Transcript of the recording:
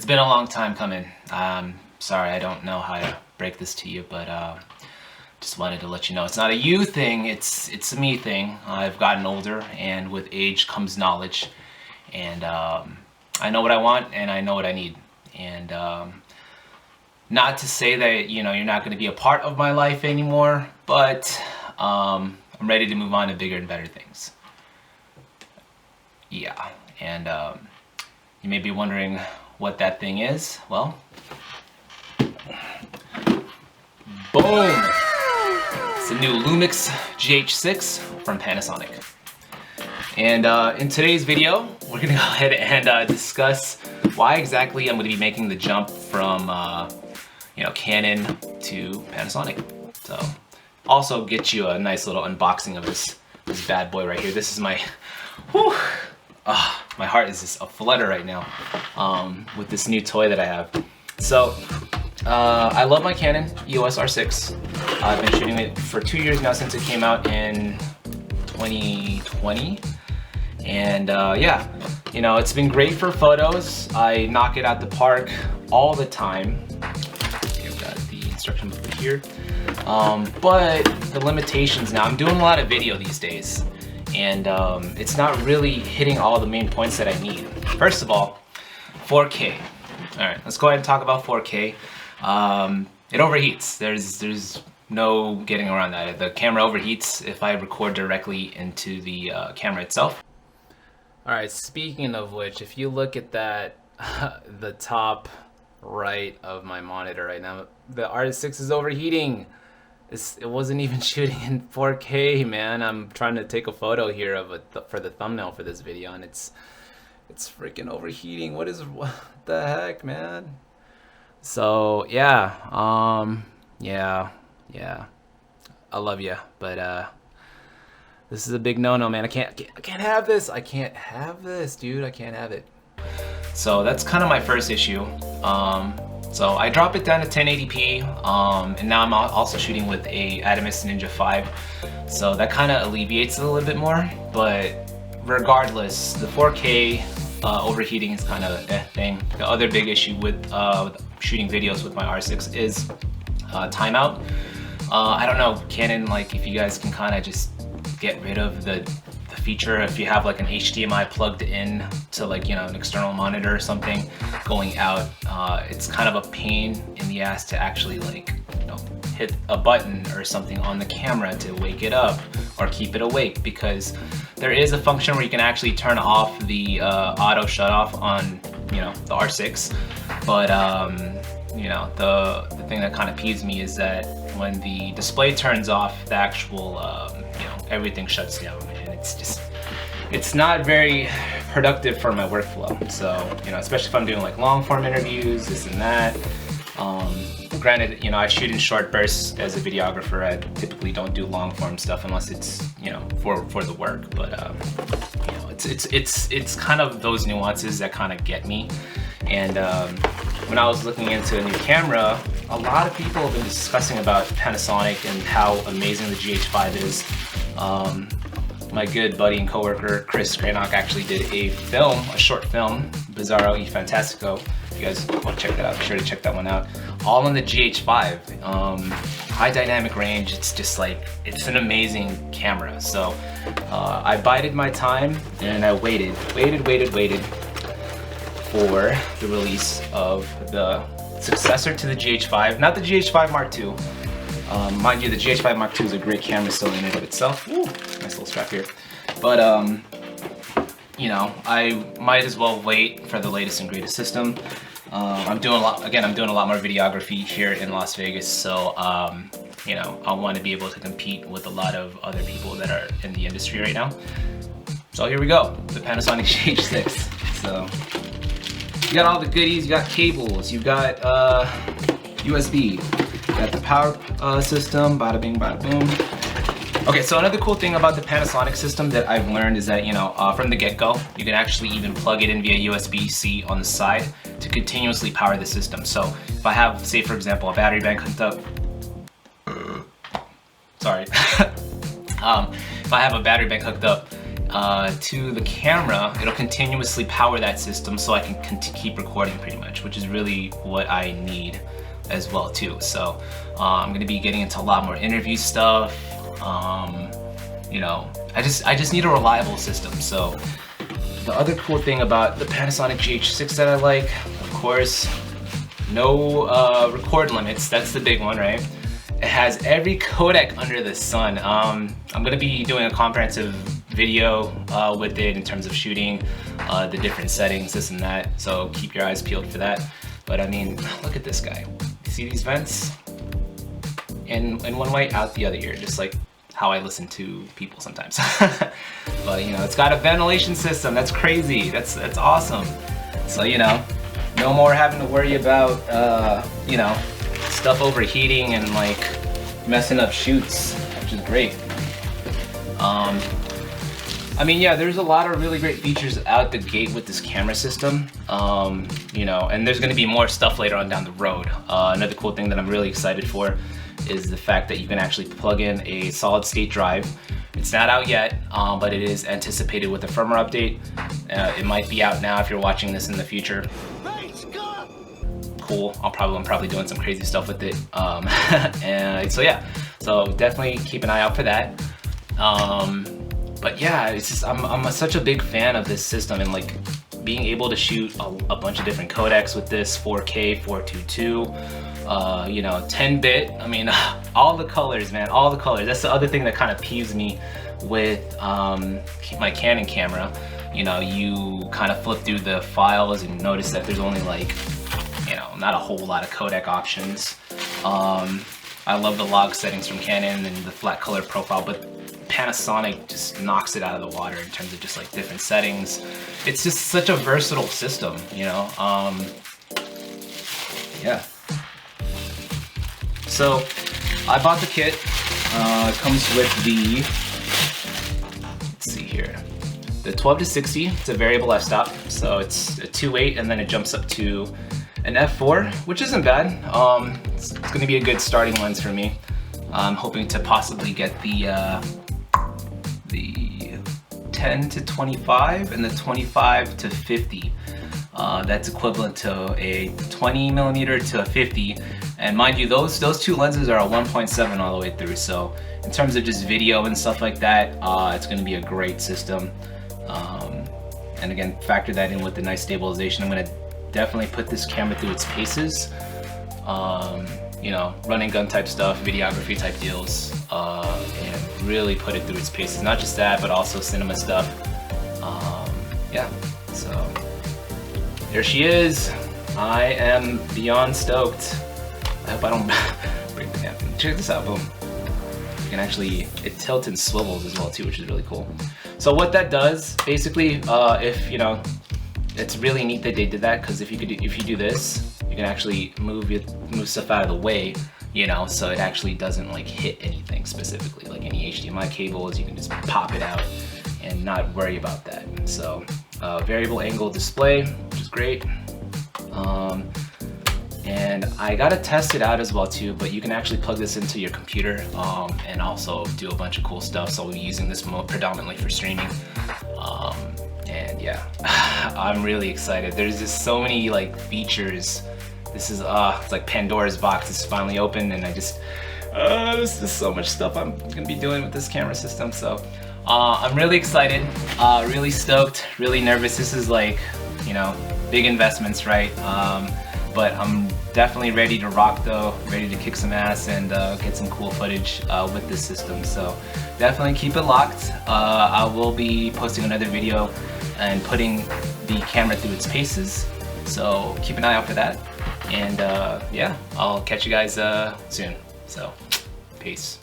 been a long time coming. Sorry, I don't know how to break this to you, but just wanted to let you know it's not a you thing, it's a me thing. I've gotten older, and with age comes knowledge, and I know what I want and I know what I need. And not to say that, you know, you're not going to be a part of my life anymore, but I'm ready to move on to bigger and better things. Yeah, and you may be wondering what that thing is. Well, boom! It's the new Lumix GH6 from Panasonic. And in today's video, we're gonna go ahead and discuss why exactly I'm gonna be making the jump from you know, Canon to Panasonic. So, also get you a nice little unboxing of this bad boy right here. This is my, whew, my heart is just aflutter right now with this new toy that I have. So, I love my Canon EOS R6. I've been shooting it for 2 years now, since it came out in 2020. And yeah, you know, it's been great for photos. I knock it out the park all the time. I've got the instruction booklet here. But the limitations now, I'm doing a lot of video these days, and it's not really hitting all the main points that I need. First of all, 4K. All right, let's go ahead and talk about 4K. It overheats. There's no getting around that. The camera overheats if I record directly into the camera itself. All right, speaking of which, if you look at that, the top right of my monitor right now, the R6 is overheating. It wasn't even shooting in 4K, man. I'm trying to take a photo here of it for the thumbnail for this video, and it's freaking overheating. What the heck, man? So yeah, yeah, I love you, but this is a big no-no, man. I can't have this. I can't have this, dude. I can't have it. So that's kind of my first issue. So I drop it down to 1080p, and now I'm also shooting with a Atomos Ninja 5, so that kind of alleviates it a little bit more. But regardless, the 4K overheating is kind of a thing. The other big issue with shooting videos with my R6 is timeout. I don't know, Canon, like, if you guys can kind of just get rid of the feature, if you have like an HDMI plugged in to, like, you know, an external monitor or something going out, it's kind of a pain in the ass to actually, like, you know, hit a button or something on the camera to wake it up or keep it awake, because there is a function where you can actually turn off the auto shut off on, you know, the R6, but you know, the thing that kind of peeves me is that when the display turns off, the actual you know, everything shuts down, and it's not very productive for my workflow. So, you know, especially if I'm doing like long form interviews, this and that. Granted, you know, I shoot in short bursts as a videographer. I typically don't do long form stuff unless it's, you know, for the work. But you know, it's kind of those nuances that kind of get me. And when I was looking into a new camera, a lot of people have been discussing about Panasonic and how amazing the GH5 is. My good buddy and coworker Chris Cranock actually did a short film, Bizarro y Fantastico. If you guys want to check that out, be sure to check that one out. All on the GH5. High dynamic range. It's just like, it's an amazing camera. So I bided my time, and I waited for the release of the successor to the GH5, not the GH5 Mark II. Mind you, the GH5 Mark II is a great camera still in and of itself. Ooh, nice little strap here. But you know, I might as well wait for the latest and greatest system. I'm doing a lot more videography here in Las Vegas, so you know, I want to be able to compete with a lot of other people that are in the industry right now. So here we go, the Panasonic GH6. So you got all the goodies. You got cables. You got USB. You got the power system. Bada bing, bada boom. Okay, so another cool thing about the Panasonic system that I've learned is that, you know, from the get-go, you can actually even plug it in via USB-C on the side to continuously power the system. So if I have, say for example, a battery bank hooked up, sorry, if I have a battery bank hooked up to the camera, it'll continuously power that system so I can keep recording pretty much, which is really what I need as well too. So I'm gonna be getting into a lot more interview stuff. You know, I just need a reliable system. So the other cool thing about the Panasonic GH6 that I like, of course, no record limits. That's the big one, right? It has every codec under the sun. I'm gonna be doing a comprehensive video with it in terms of shooting, the different settings, this and that. So keep your eyes peeled for that. But I mean, look at this guy. You see these vents? In one way, out the other ear, just like how I listen to people sometimes. But you know, it's got a ventilation system. That's crazy. That's awesome. So you know, no more having to worry about you know, stuff overheating and like messing up shoots, which is great. I mean, yeah, there's a lot of really great features out the gate with this camera system. You know, and there's gonna be more stuff later on down the road. Another cool thing that I'm really excited for is the fact that you can actually plug in a solid state drive. It's not out yet, but it is anticipated with a firmware update. It might be out now if you're watching this in the future. Cool. I'm probably doing some crazy stuff with it. And so yeah, so definitely keep an eye out for that. But yeah, it's just I'm such a big fan of this system, and like being able to shoot a bunch of different codecs with this, 4K, 422, you know, 10-bit. I mean, all the colors, man, all the colors. That's the other thing that kind of peeves me with my Canon camera. You know, you kind of flip through the files and notice that there's only like, you know, not a whole lot of codec options. I love the log settings from Canon and the flat color profile, but Panasonic just knocks it out of the water in terms of just like different settings. It's just such a versatile system, you know. Yeah. So I bought the kit. It comes with the, let's see here, the 12 to 60. It's a variable f-stop, so it's a 2.8 and then it jumps up to an f4, which isn't bad. It's going to be a good starting lens for me. I'm hoping to possibly get the 10 to 25 and the 25 to 50. That's equivalent to a 20 millimeter to a 50. And mind you, those two lenses are a 1.7 all the way through. So in terms of just video and stuff like that, it's going to be a great system. And again, factor that in with the nice stabilization. I'm going to definitely put this camera through its paces. You know, run and gun type stuff, videography type deals, and really put it through its paces. Not just that, but also cinema stuff. Yeah, so there she is. I am beyond stoked. I hope I don't break the camera. Check this out, boom. You can actually, it tilts and swivels as well too, which is really cool. So what that does, basically, if you know, it's really neat that they did that, because if you do this, you can actually move stuff out of the way, you know, so it actually doesn't like hit anything specifically, like any HDMI cables. You can just pop it out and not worry about that. So variable angle display, which is great. And I gotta test it out as well too, but you can actually plug this into your computer and also do a bunch of cool stuff. So we'll be using this predominantly for streaming. And yeah, I'm really excited. There's just so many like features. This is it's like Pandora's box. It's finally open, and I just there's just so much stuff I'm gonna be doing with this camera system. So I'm really excited, really stoked, really nervous. This is like, you know, big investments, right? But I'm definitely ready to rock though, ready to kick some ass and get some cool footage with this system. So definitely keep it locked. I will be posting another video and putting the camera through its paces. So keep an eye out for that. And yeah, I'll catch you guys soon. So peace.